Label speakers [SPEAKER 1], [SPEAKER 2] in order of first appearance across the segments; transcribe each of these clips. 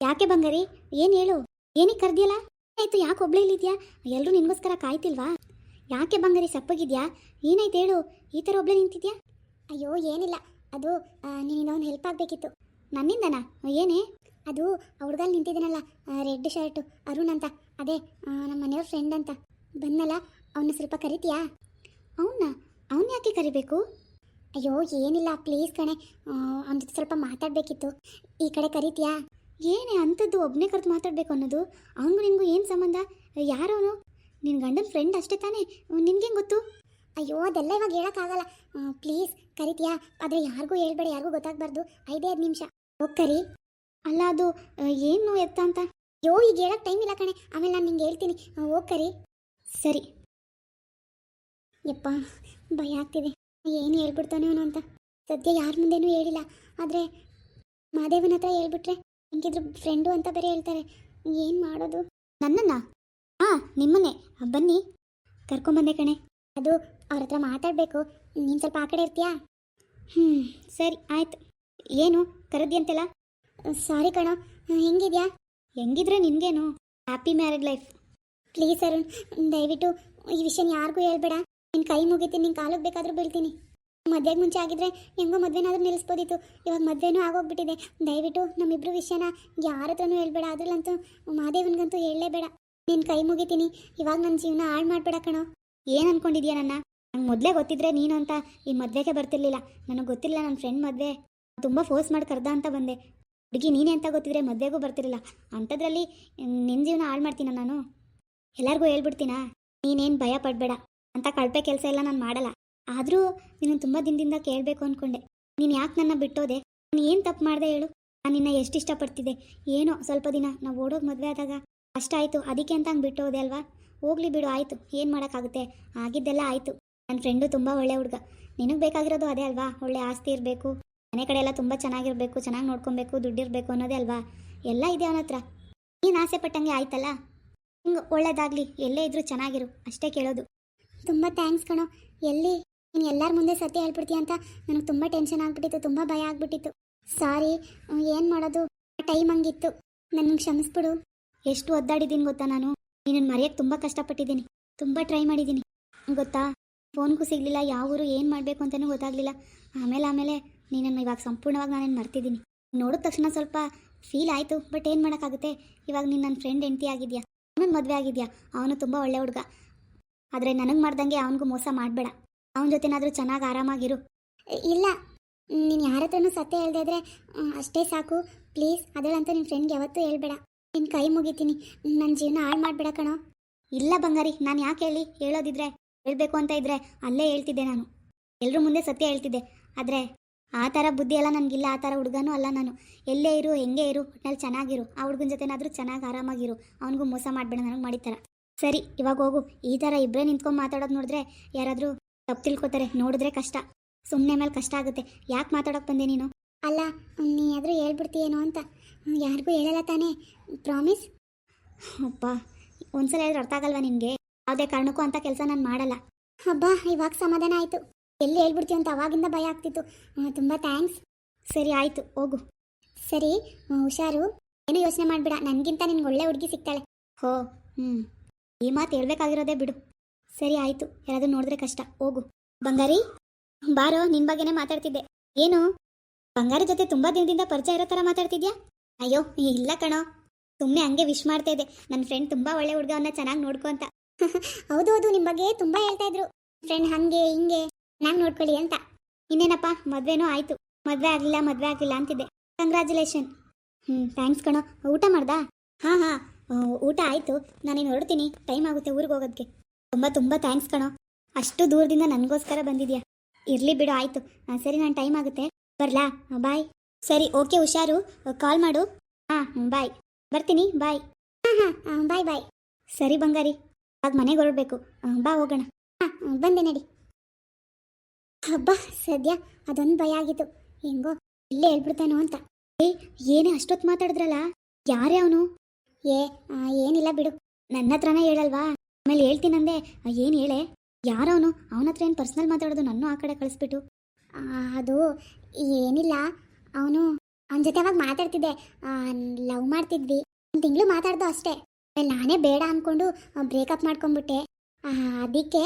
[SPEAKER 1] ಯಾಕೆ ಬಂಗಾರಿ? ಏನು ಹೇಳು? ಏನಕ್ಕೆ ಕರ್ದಿಯಲ್ಲ? ಆಯ್ತು, ಯಾಕೆ ಒಬ್ಳೇ ಇಲ್ಲಿದ್ಯಾ? ಎಲ್ಲರೂ ನಿನ್ಗೋಸ್ಕರ ಕಾಯ್ತಿಲ್ವಾ? ಯಾಕೆ ಬಂಗಾರಿ ಸಪ್ಪಗಿದ್ಯಾ? ಏನಾಯ್ತು ಹೇಳು? ಈ ಥರ ಒಬ್ಳೇ ನಿಂತಿದ್ಯಾ? ಅಯ್ಯೋ ಏನಿಲ್ಲ, ಅದು ನಿನ್ನಿಂದ ಒಂದು ಹೆಲ್ಪ್ ಆಗಬೇಕಿತ್ತು. ನನ್ನಿಂದನಾ? ಏನೇ? ಅದು ಹುಡುಗಲ್ಲಿ ನಿಂತಿದ್ದೀನಲ್ಲ, ರೆಡ್ ಶರ್ಟು, ಅರುಣ್ ಅಂತ, ಅದೇ ನಮ್ಮ ಮನೆಯವ್ರ ಫ್ರೆಂಡ್ ಅಂತ ಬಂದಲ್ಲ, ಅವನ್ನ ಸ್ವಲ್ಪ ಕರಿತೀಯಾ? ಅವನ್ನ? ಅವನ್ನ ಯಾಕೆ ಕರಿಬೇಕು? ಅಯ್ಯೋ ಏನಿಲ್ಲ, ಪ್ಲೀಸ್ ಕಣೆ, ಅವನ ಜೊತೆ ಸ್ವಲ್ಪ ಮಾತಾಡಬೇಕಿತ್ತು. ಈ ಕಡೆ ಕರಿತೀಯಾ? ಏನೇ ಅಂಥದ್ದು ಒಬ್ಬನೇ ಕರೆದು ಮಾತಾಡಬೇಕು ಅನ್ನೋದು? ಅವನಿಗೂ ನಿನಗೂ ಏನು ಸಂಬಂಧ? ಯಾರವನು? ನಿನ್ನ ಗಂಡನ ಫ್ರೆಂಡ್ ಅಷ್ಟೇ ತಾನೇ, ನಿನ್ಗೇನು ಗೊತ್ತು? ಅಯ್ಯೋ ಅದೆಲ್ಲ ಇವಾಗ ಹೇಳೋಕ್ಕಾಗಲ್ಲ, ಪ್ಲೀಸ್ ಕರಿತೀಯಾ? ಆದರೆ ಯಾರಿಗೂ ಹೇಳ್ಬೇಡ, ಯಾರಿಗೂ ಗೊತ್ತಾಗಬಾರ್ದು. 5 ನಿಮಿಷ ಹೋಗಿ ಕರಿ. ಅಲ್ಲ ಅದು ಏನು ಎತ್ತ ಅಂತ? ಅಯ್ಯೋ ಈಗ ಹೇಳೋಕ್ಕೆ ಟೈಮ್ ಇಲ್ಲ ಕಣೆ, ಆಮೇಲೆ ನಾನು ನಿಂಗೆ ಹೇಳ್ತೀನಿ, ಹೋಗಿ ಕರಿ. ಸರಿ. ಯಪ್ಪ, ಭಯ ಆಗ್ತಿದೆ, ಏನು ಹೇಳ್ಬಿಡ್ತಾನೆ ಅವನು ಅಂತ. ಸದ್ಯ ಯಾರ ಮುಂದೆನೂ ಹೇಳಿಲ್ಲ, ಆದರೆ ಮಾದೇವನ ಹತ್ರ ಹೇಳ್ಬಿಟ್ರೆ ಹಿಂಗಿದ್ರು ಫ್ರೆಂಡು ಅಂತ ಬೇರೆ ಹೇಳ್ತಾರೆ. ಏನು ಮಾಡೋದು? ನನ್ನನ್ನು? ಹಾಂ ನಿಮ್ಮನ್ನೇ, ಬನ್ನಿ, ಕರ್ಕೊಂಬಂದೆ ಕಣೆ. ಅದು ಅವ್ರ ಹತ್ರ ಮಾತಾಡಬೇಕು, ನೀನು ಸ್ವಲ್ಪ ಆ ಕಡೆ ಇರ್ತೀಯಾ? ಸರಿ ಆಯ್ತು. ಏನು ಕರೆದ್ಯಂತೆಲ್ಲ? ಸಾರಿ ಕಣೋ, ಹೆಂಗಿದ್ಯಾ? ಹೆಂಗಿದ್ರೆ ನಿನಗೇನು, happy married life. Please Arun, ದಯವಿಟ್ಟು ಈ ವಿಷಯನ ಯಾರಿಗೂ ಹೇಳ್ಬೇಡ. ನಿನ್ನ ಕೈ ಮುಗಿತೀನಿ, ನಿನ್ನ ಕಾಲಿಗೆ ಬೇಕಾದರೂ ಬೀಳ್ತೀನಿ. ಮದುವೆಗೆ ಮುಂಚೆ ಆಗಿದ್ರೆ ಹೆಂಗೋ ಮದುವೆನಾದ್ರೂ ನಿಲ್ಲಿಸ್ಬೋದಿತ್ತು, ಇವಾಗ ಮದುವೆನೂ ಆಗೋಗ್ಬಿಟ್ಟಿದೆ. ದಯವಿಟ್ಟು ನಮ್ಮಿಬ್ರು ವಿಷಯನ ಯಾರ ಹತ್ರನೂ ಹೇಳ್ಬೇಡ, ಅದರಲ್ಲಂತೂ ಮಾದೇವನಿಗಂತೂ ಹೇಳಲೇಬೇಡ. ನಿನ್ನ ಕೈ ಮುಗಿತೀನಿ, ಇವಾಗ ನನ್ನ ಜೀವನ ಹಾಳು ಮಾಡಬೇಡ ಕಣೋ. ಏನು ಅಂದ್ಕೊಂಡಿದ್ಯಾ ನನ್ನ? ನಂಗೆ ಮೊದಲೇ ಗೊತ್ತಿದ್ರೆ ನೀನು ಅಂತ ಈ ಮದುವೆಗೆ ಬರ್ತಿರ್ಲಿಲ್ಲ. ನನಗೆ ಗೊತ್ತಿಲ್ಲ, ನನ್ನ ಫ್ರೆಂಡ್ ಮದುವೆ ತುಂಬ ಫೋರ್ಸ್ ಮಾಡಿ ಕರ್ದ ಅಂತ ಬಂದೆ. ಹುಡುಗಿ ನೀನೇ ಅಂತ ಗೊತ್ತಿದ್ರೆ ಮದುವೆಗೂ ಬರ್ತಿರಲಿಲ್ಲ. ಅಂಥದ್ರಲ್ಲಿ ನಿನ್ನ ಜೀವನ ಹಾಳು ಮಾಡ್ತೀನ ನಾನು? ಎಲ್ಲರಿಗೂ ಹೇಳ್ಬಿಡ್ತೀನಾ? ನೀನೇನು ಭಯ ಪಡಬೇಡ, ಅಂತ ಕಳಪೆ ಕೆಲಸ ಎಲ್ಲ ನಾನು ಮಾಡಲ್ಲ. ಆದರೂ ನೀನು ತುಂಬ ದಿನದಿಂದ ಕೇಳಬೇಕು ಅಂದ್ಕೊಂಡೆ. ನೀನು ಯಾಕೆ ನನ್ನ ಬಿಟ್ಟೋದೆ? ನಾನು ಏನು ತಪ್ಪು ಮಾಡಿದೆ ಹೇಳು? ನಾನು ನಿನ್ನ ಎಷ್ಟು ಇಷ್ಟಪಡ್ತಿದ್ದೆ. ಏನೋ ಸ್ವಲ್ಪ ದಿನ ನಾವು ಓಡೋಗಿ ಮದುವೆ ಆದಾಗ ಕಷ್ಟ ಆಯಿತು, ಅದಕ್ಕೆ ಅಂತ ಹಂಗೆ ಬಿಟ್ಟೋದೆ ಅಲ್ವಾ? ಹೋಗ್ಲಿ ಬಿಡು, ಆಯಿತು, ಏನು ಮಾಡೋಕ್ಕಾಗುತ್ತೆ, ಆಗಿದ್ದೆಲ್ಲ ಆಯಿತು. ನನ್ನ ಫ್ರೆಂಡು ತುಂಬ ಒಳ್ಳೆ ಹುಡುಗ. ನಿನಗೆ ಬೇಕಾಗಿರೋದು ಅದೇ ಅಲ್ವಾ? ಒಳ್ಳೆ ಆಸ್ತಿ ಇರಬೇಕು, ಮನೆ ಕಡೆ ಎಲ್ಲ ತುಂಬ ಚೆನ್ನಾಗಿರಬೇಕು, ಚೆನ್ನಾಗಿ ನೋಡ್ಕೊಬೇಕು, ದುಡ್ಡಿರಬೇಕು ಅನ್ನೋದೇ ಅಲ್ವಾ? ಎಲ್ಲ ಇದೆ ಅವನ ಹತ್ರ. ನೀನು ಆಸೆ ಪಟ್ಟಂಗೆ ಆಯ್ತಲ್ಲ, ಹಿಂಗೆ ಒಳ್ಳೇದಾಗಲಿ, ಎಲ್ಲೇ ಇದ್ರೂ ಚೆನ್ನಾಗಿರು, ಅಷ್ಟೇ ಕೇಳೋದು. ತುಂಬ ಥ್ಯಾಂಕ್ಸ್ ಕಣೋ. ಎಲ್ಲಿ ನೀನು ಎಲ್ಲರ ಮುಂದೆ ಸತ್ಯ ಹೇಳ್ಬಿಡ್ತೀಯ ಅಂತ ನನಗೆ ತುಂಬ ಟೆನ್ಷನ್ ಆಗಿಬಿಟ್ಟಿತ್ತು, ತುಂಬ ಭಯ ಆಗಿಬಿಟ್ಟಿತ್ತು. ಸಾರಿ, ಏನು ಮಾಡೋದು, ಟೈಮ್ ಹಂಗಿತ್ತು, ನನಗೆ ಕ್ಷಮಿಸ್ಬಿಡು. ಎಷ್ಟು ಒದ್ದಾಡಿದ್ದೀನಿ ಗೊತ್ತಾ ನಾನು? ನೀನನ್ನು ಮರೆಯೋಕ್ಕೆ ತುಂಬ ಕಷ್ಟಪಟ್ಟಿದ್ದೀನಿ, ತುಂಬ ಟ್ರೈ ಮಾಡಿದ್ದೀನಿ ಗೊತ್ತಾ? ಫೋನ್ಗೂ ಸಿಗಲಿಲ್ಲ, ಯಾವ ಊರು ಏನು ಮಾಡಬೇಕು ಅಂತಲೂ ಗೊತ್ತಾಗಲಿಲ್ಲ. ಆಮೇಲೆ ನೀನನ್ನು ಇವಾಗ ಸಂಪೂರ್ಣವಾಗಿ ನಾನೇನು ಮರ್ತಿದ್ದೀನಿ. ನೋಡಿದ ತಕ್ಷಣ ಸ್ವಲ್ಪ ಫೀಲ್ ಆಯಿತು, ಬಟ್ ಏನು ಮಾಡೋಕ್ಕಾಗುತ್ತೆ? ಇವಾಗ ನೀನು ನನ್ನ ಫ್ರೆಂಡ್ ಹೆಂಡತಿ ಆಗಿದೆಯಾ, ಅವನನ್ನು ಮದುವೆ ಆಗಿದೆಯಾ, ಅವನು ತುಂಬ ಒಳ್ಳೆ ಹುಡುಗ. ಆದರೆ ನನಗೆ ಮಾಡ್ದಂಗೆ ಅವನಿಗೂ ಮೋಸ ಮಾಡಬೇಡ, ಅವನ ಜೊತೆನಾದರೂ ಚೆನ್ನಾಗಿ ಆರಾಮಾಗಿರು. ಇಲ್ಲ, ನೀನು ಯಾರ ಹತ್ರನೂ ಸತ್ಯ ಹೇಳ್ದೆ ಇದ್ರೆ ಅಷ್ಟೇ ಸಾಕು, ಪ್ಲೀಸ್. ಅದರಂತೂ ನಿನ್ನ ಫ್ರೆಂಡ್ಗೆ ಯಾವತ್ತೂ ಹೇಳ್ಬೇಡ. ನಿನ್ನ ಕೈ ಮುಗಿತೀನಿ, ನನ್ನ ಜೀವನ ಹಾಳು ಮಾಡಬೇಡ ಕಣೋ. ಇಲ್ಲ ಬಂಗಾರಿ, ನಾನು ಯಾಕೆ ಹೇಳೋದಿದ್ರೆ ಹೇಳಬೇಕು ಅಂತ ಇದ್ದರೆ ಅಲ್ಲೇ ಹೇಳ್ತಿದ್ದೆ ನಾನು, ಎಲ್ಲರೂ ಮುಂದೆ ಸತ್ಯ ಹೇಳ್ತಿದ್ದೆ. ಆದರೆ ಆ ಥರ ಬುದ್ಧಿ ಎಲ್ಲ ನನಗಿಲ್ಲ, ಆ ಥರ ಹುಡುಗನೂ ಅಲ್ಲ ನಾನು. ಎಲ್ಲೇ ಇರು, ಹೆಂಗೆ ಇರು, ಒಟ್ನಲ್ಲಿ ಚೆನ್ನಾಗಿರು. ಆ ಹುಡುಗನ ಜೊತೆನಾದರೂ ಚೆನ್ನಾಗಿ ಆರಾಮಾಗಿರು, ಅವನಿಗೂ ಮೋಸ ಮಾಡಬೇಡ ನನಗೆ ಮಾಡಿತಾರ. ಸರಿ, ಇವಾಗ ಹೋಗು. ಈ ಥರ ಇಬ್ಬರೇ ನಿಂತ್ಕೊಂಡು ಮಾತಾಡೋದು ನೋಡಿದ್ರೆ ಯಾರಾದರೂ ತಪ್ಪು ತಿಳ್ಕೊತಾರೆ, ನೋಡಿದ್ರೆ ಕಷ್ಟ, ಸುಮ್ಮನೆ ಮೇಲೆ ಕಷ್ಟ ಆಗುತ್ತೆ. ಯಾಕೆ ಮಾತಾಡೋಕೆ ಬಂದೆ ನೀನು? ಅಲ್ಲ, ನೀ ಆದರೂ ಹೇಳ್ಬಿಡ್ತೀಯೇನೋ ಅಂತ. ಯಾರಿಗೂ ಹೇಳಲ್ಲ ತಾನೇ, ಪ್ರಾಮಿಸ್? ಅಪ್ಪ, ಒಂದ್ಸಲ ಹೇಳಿದ್ರೆ ಅರ್ಥ ಆಗಲ್ವಾ ನಿನಗೆ? ಯಾವುದೇ ಕಾರಣಕ್ಕೂ ಅಂತ ಕೆಲಸ ನಾನು ಮಾಡಲ್ಲ. ಹಬ್ಬ, ಇವಾಗ ಸಮಾಧಾನ ಆಯಿತು. ಎಲ್ಲಿ ಹೇಳ್ಬಿಡ್ತೀವಿ ಅಂತ ಅವಾಗಿಂದ ಭಯ ಆಗ್ತಿತ್ತು. ತುಂಬ ಥ್ಯಾಂಕ್ಸ್. ಸರಿ ಆಯಿತು, ಹೋಗು. ಸರಿ, ಹುಷಾರು, ಏನು ಯೋಚನೆ ಮಾಡಬೇಡ, ನನಗಿಂತ ನಿನ್ಗೆ ಒಳ್ಳೆ ಹುಡುಗಿ ಸಿಗ್ತಾಳೆ. ಹೋ, ಈ ಮಾತು ಹೇಳ್ಬೇಕಾಗಿರೋದೇ ಬಿಡು. ಸರಿ ಆಯಿತು, ಯಾರಾದರೂ ನೋಡಿದ್ರೆ ಕಷ್ಟ, ಹೋಗು. ಬಂಗಾರಿ, ಬಾರೋ, ನಿನ್ನ ಬಗ್ಗೆನೇ ಮಾತಾಡ್ತಿದ್ದೆ. ಏನು ಬಂಗಾರಿ ಜೊತೆ ತುಂಬ ದಿನದಿಂದ ಪರಿಚಯ ಇರೋ ಥರ ಮಾತಾಡ್ತಿದ್ಯಾ? ಅಯ್ಯೋ ಇಲ್ಲ ಕಣೋ, ಸುಮ್ಮನೆ ಹಂಗೆ ವಿಶ್ ಮಾಡ್ತಾ ಇದ್ದೆ. ನನ್ನ ಫ್ರೆಂಡ್ ತುಂಬ ಒಳ್ಳೆ ಹುಡುಗವನ್ನ ಚೆನ್ನಾಗಿ ನೋಡ್ಕೊ ಅಂತ. ಹೌದು ಹೌದು, ನಿಮ್ಮ ಬಗ್ಗೆ ತುಂಬ ಹೇಳ್ತಾ ಇದ್ರು, ಫ್ರೆಂಡ್ ಹಾಗೆ ಹಿಂಗೆ ಚೆನ್ನಾಗಿ ನೋಡ್ಕೊಳ್ಳಿ ಅಂತ. ಇನ್ನೇನಪ್ಪ, ಮದುವೆನೂ ಆಯಿತು. ಮದುವೆ ಆಗಲಿಲ್ಲ ಅಂತಿದ್ದೆ. ಕಂಗ್ರ್ಯಾಚುಲೇಷನ್. ಥ್ಯಾಂಕ್ಸ್ ಕಣೋ. ಊಟ ಮಾಡ್ದಾ? ಹಾಂ, ಊಟ ಆಯಿತು. ನಾನೇನು ಹೊರಡ್ತೀನಿ, ಟೈಮ್ ಆಗುತ್ತೆ ಊರಿಗೆ ಹೋಗೋದಕ್ಕೆ. ತುಂಬ ಥ್ಯಾಂಕ್ಸ್ ಕಣೋ, ಅಷ್ಟು ದೂರದಿಂದ ನನಗೋಸ್ಕರ ಬಂದಿದ್ಯಾ. ಇರಲಿ ಬಿಡು, ಆಯಿತು. ಸರಿ, ನಾನು ಟೈಮ್ ಆಗುತ್ತೆ, ಬರಲಾ? ಬಾಯ್. ಸರಿ, ಓಕೆ, ಹುಷಾರು, ಕಾಲ್ ಮಾಡು. ಹಾಂ, ಬಾಯ್, ಬರ್ತೀನಿ, ಬಾಯ್. ಹಾಂ, ಬಾಯ್. ಸರಿ ಬಂಗಾರಿ, ಆಗ ಮನೆಗೆ ಹೊರಡಬೇಕು, ಬಾ ಹೋಗೋಣ. ಬಂದೆ ನಡಿ. ಹಬ್ಬ, ಸದ್ಯ ಅದೊಂದು ಭಯ ಆಗಿತ್ತು, ಹೆಂಗೋ ಇಲ್ಲೇ ಹೇಳ್ಬಿಡ್ತಾನೋ ಅಂತ. ಏನೇ ಅಷ್ಟೊತ್ತು ಮಾತಾಡಿದ್ರಲ್ಲ, ಯಾರೇ ಅವನು? ಏನಿಲ್ಲ ಬಿಡು, ನನ್ನ ಹತ್ರನೇ ಹೇಳಲ್ವಾ, ಆಮೇಲೆ ಹೇಳ್ತೀನಂದೆ. ಏನು ಹೇಳೆ? ಯಾರವನು? ಅವನ ಹತ್ರ ಏನು ಪರ್ಸ್ನಲ್ ಮಾತಾಡೋದು, ನನ್ನ ಆ ಕಡೆ ಕಳಿಸ್ಬಿಟ್ಟು? ಅದು ಏನಿಲ್ಲ, ಅವನು ಅವನ ಜೊತೆ ಅವಾಗ ಮಾತಾಡ್ತಿದ್ದೆ, ಲವ್ ಮಾಡ್ತಿದ್ವಿ. ಒಂದು ತಿಂಗಳು ಮಾತಾಡ್ದು ಅಷ್ಟೇ. ಆಮೇಲೆ ನಾನೇ ಬೇಡ ಅಂದ್ಕೊಂಡು ಬ್ರೇಕಪ್ ಮಾಡ್ಕೊಂಡ್ಬಿಟ್ಟೆ. ಅದಕ್ಕೆ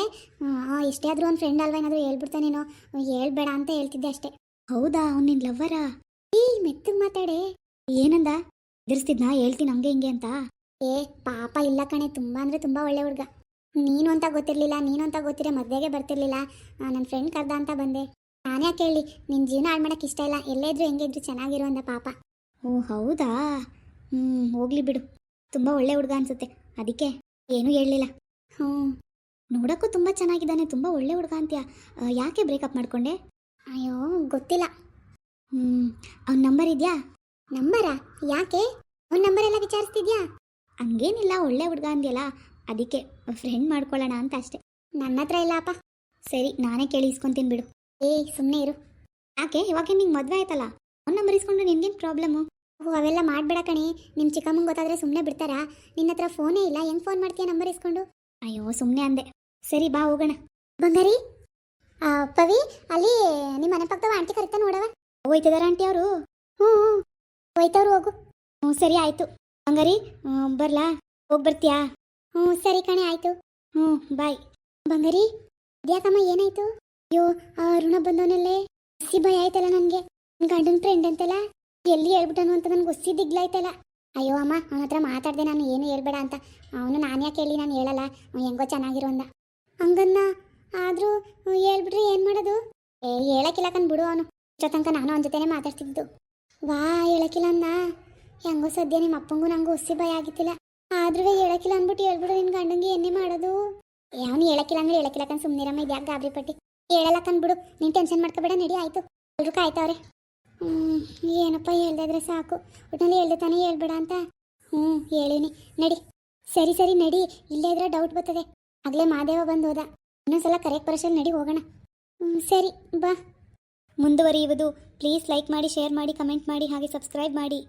[SPEAKER 1] ಎಷ್ಟೇ ಆದರೂ ಒಂದು ಫ್ರೆಂಡ್ ಅಲ್ವಾ, ಏನಾದರೂ ಹೇಳ್ಬಿಡ್ತಾನೇನೋ, ಹೇಳ್ಬೇಡ ಅಂತ ಹೇಳ್ತಿದ್ದೆ ಅಷ್ಟೇ. ಹೌದಾ, ಅವ್ನು ನಿನ್ನ ಲವ್ವರಾ? ಈ ಮೆತ್ತಗೆ ಮಾತಾಡೆ. ಏನಂದ? ಎದುರಿಸ್ತಿದ್ನಾ ಹೇಳ್ತೀನಿ ಹಂಗೆ ಹಿಂಗೆ ಅಂತ? ಏ ಪಾಪ ಇಲ್ಲ ಕಣೆ, ತುಂಬ ಅಂದರೆ ತುಂಬ ಒಳ್ಳೆ ಹುಡುಗ. ನೀನು ಅಂತ ಗೊತ್ತಿರಲಿಲ್ಲ, ನೀನು ಅಂತ ಗೊತ್ತಿರೋ ಮದುವೆಗೆ ಬರ್ತಿರ್ಲಿಲ್ಲ. ನನ್ನ ಫ್ರೆಂಡ್ ಕರ್ದ ಅಂತ ಬಂದೆ. ನಾನೇ ಯಾಕೆ ಹೇಳಿ, ನಿನ್ನ ಜೀವನ ಹಾಳು ಮಾಡೋಕ್ಕೆ ಇಷ್ಟ ಇಲ್ಲ, ಎಲ್ಲೇ ಇದ್ರು ಹೆಂಗೆ ಇದ್ರು ಚೆನ್ನಾಗಿರೋ ಅಂದ ಪಾಪ. ಓ ಹೌದಾ, ಹೋಗ್ಲಿ ಬಿಡು. ತುಂಬ ಒಳ್ಳೆ ಹುಡುಗ ಅನ್ಸುತ್ತೆ, ಅದಕ್ಕೆ ಏನೂ ಹೇಳಲಿಲ್ಲ. ನೋಡೋಕ್ಕೂ ತುಂಬ ಚೆನ್ನಾಗಿದ್ದಾನೆ, ತುಂಬ ಒಳ್ಳೆ ಹುಡುಗ ಅಂತೀಯ. ಯಾಕೆ ಬ್ರೇಕಪ್ ಮಾಡ್ಕೊಂಡೆ? ಅಯ್ಯೋ ಗೊತ್ತಿಲ್ಲ. ಅವ್ನ ನಂಬರ್ ಇದೆಯಾ? ನಂಬರಾ? ಯಾಕೆ? ಅವ್ನ ನಂಬರ್ ಎಲ್ಲ ವಿಚಾರಿಸ್ತಿದ್ಯಾ? ಹಂಗೇನಿಲ್ಲ, ಒಳ್ಳೆ ಹುಡುಗ ಅಂದ್ಯಲ್ಲ, ಅದಕ್ಕೆ ಫ್ರೆಂಡ್ ಮಾಡ್ಕೊಳ್ಳೋಣ ಅಂತ ಅಷ್ಟೆ. ನನ್ನ ಹತ್ರ ಇಲ್ಲಪ್ಪ. ಸರಿ, ನಾನೇ ಕೇಳಿ ಇಸ್ಕೊಂತೀನಿ ಬಿಡು. ಸುಮ್ಮನೆ ಇರು. ಯಾಕೆ? ಇವಾಗ ನಿಂಗೆ ಮದುವೆ ಆಯ್ತಲ್ಲ, ಅವ್ನ ನಂಬರ್ ಇಸ್ಕೊಂಡು ನಿನ್ಗೇನು ಪ್ರಾಬ್ಲಮ್ಮು? ಅವೆಲ್ಲ ಮಾಡಬೇಡ ಕಣಿ. ನಿಮ್ಮ ಚಿಕ್ಕಮ್ಮಂಗೆ ಗೊತ್ತಾದರೆ ಸುಮ್ಮನೆ ಬಿಡ್ತಾರಾ? ನಿನ್ನ ಹತ್ರ ಫೋನೇ ಇಲ್ಲ, ಹೆಂಗೆ ಫೋನ್ ಮಾಡ್ತೀಯ ನಂಬರ್ ಇಸ್ಕೊಂಡು? ಅಯ್ಯೋ ಸುಮ್ಮನೆ ಅಂದೆ. ಸರಿ ಬಾ ಹೋಗೋಣ. ಬಂಗಾರಿ, ಪವಿ, ಅಲ್ಲಿ ನಿಮ್ಮ ಮನೆ ಪಕ್ಕದ ಆಂಟಿ ಕರಿತಾ ನೋಡವ. ಹೋಯ್ತಿದಾರ ಆಂಟಿ ಅವರು? ಹೋಯ್ತವ್ರು, ಹೋಗು. ಸರಿ ಆಯಿತು. ಬಂಗಾರಿ, ಬರ್ಲಾ? ಹೋಗಿ ಬರ್ತೀಯಾ? ಸರಿ ಕಣೆ, ಆಯಿತು. ಬಾಯ್. ಬಂಗಾರಿ, ಇದ್ಯಾಕಮ್ಮ ಏನಾಯ್ತು? ಅಯ್ಯೋ, ಋಣ ಬಂದವನಲ್ಲೇ ಹುಸಿ ಭಯ ಆಯ್ತಲ್ಲ ನನಗೆ. ಗಂಡನ ಫ್ರೆಂಡ್ ಅಂತಲ್ಲ, ಎಲ್ಲಿ ಹೇಳ್ಬಿಟ್ಟನು ಅಂತ ನನಗೆ ಹುಸಿ ದಿಗ್ಲಾಯ್ತಲ್ಲ. ಅಯ್ಯೋ ಅಮ್ಮ, ಅವನ ಹತ್ರ ಮಾತಾಡಿದೆ ನಾನು, ಏನು ಹೇಳ್ಬೇಡ ಅಂತ. ಅವನು ನಾನು ಯಾಕೆ ಹೇಳಿ, ನಾನು ಹೇಳಲ್ಲ, ಹೆಂಗೋ ಚೆನ್ನಾಗಿರೋ ಅಂದ. ಹಂಗನ್ನ ಆದರೂ ಹೇಳ್ಬಿಟ್ರೆ ಏನು ಮಾಡೋದು? ಹೇಳಕ್ಕಿಲ್ಲ ಬಿಡು. ಅವನು ಇಷ್ಟೋ ತನಕ ನಾನು ಅವನ ಜೊತೆನೇ ಮಾತಾಡ್ತಿದ್ದು. ಹೇಳಕ್ಕಿಲ್ಲ ಅನ್ನ. ಹೆಂಗೋ ಸದ್ಯ ನಿಮ್ಮ ಅಪ್ಪಂಗೂ ನಂಗೂ ಹುಸಿ ಭಯ ಆಗಿತ್ತಿಲ್ಲ. ಆದ್ರೂ ಹೇಳಕ್ಕಿಲ್ಲ ಅಂದ್ಬಿಟ್ಟು ಹೇಳ್ಬಿಡು ನಿನ್ನ ಗಂಡಂಗೆ ಎಣ್ಣೆ ಮಾಡೋದು. ಅವನು ಹೇಳಕ್ಕಿಲ್ಲ ಅಂದ್ರೆ ಹೇಳಕ್ಕಿಲ್ಲ ಸುಮ್ಮನಿರಮ್ಮ, ಇದ್ಯಾಕೆ ಗಾಬರಿ ಪಟ್ಟಿ? ಹೇಳಲ್ಲ ಬಿಡು, ನೀನು ಟೆನ್ಷನ್ ಮಾಡ್ಕೋಬೇಡ, ನಡಿ. ಆಯಿತು, ಎಲ್ರು ಕಾಯ್ತವ್ರೆ. ಏನಪ್ಪ ಹೇಳ್ದೆ ಇದ್ರೆ ಸಾಕು. ಒಟ್ಟಿನಲ್ಲಿ ಹೇಳ್ದೆ ತಾನೇ ಹೇಳ್ಬೇಡ ಅಂತ. ಹೇಳಿನಿ, ನಡಿ. ಸರಿ ಸರಿ ನಡಿ, ಇಲ್ಲೇ ಇದ್ರೆ ಡೌಟ್ ಬರ್ತದೆ. ಆಗಲೇ ಮಾದೇವ ಬಂದು ಹೋದ. ಇನ್ನೊಂದ್ಸಲ ಕರೆಕ್ಟ್ ಬರೋಷಲ್ಲಿ ನಡಿ ಹೋಗೋಣ. ಸರಿ ಬಾ. ಮುಂದುವರಿಯುವುದು. ಪ್ಲೀಸ್ ಲೈಕ್ ಮಾಡಿ, ಶೇರ್ ಮಾಡಿ, ಕಮೆಂಟ್ ಮಾಡಿ, ಹಾಗೆ ಸಬ್ಸ್ಕ್ರೈಬ್ ಮಾಡಿ.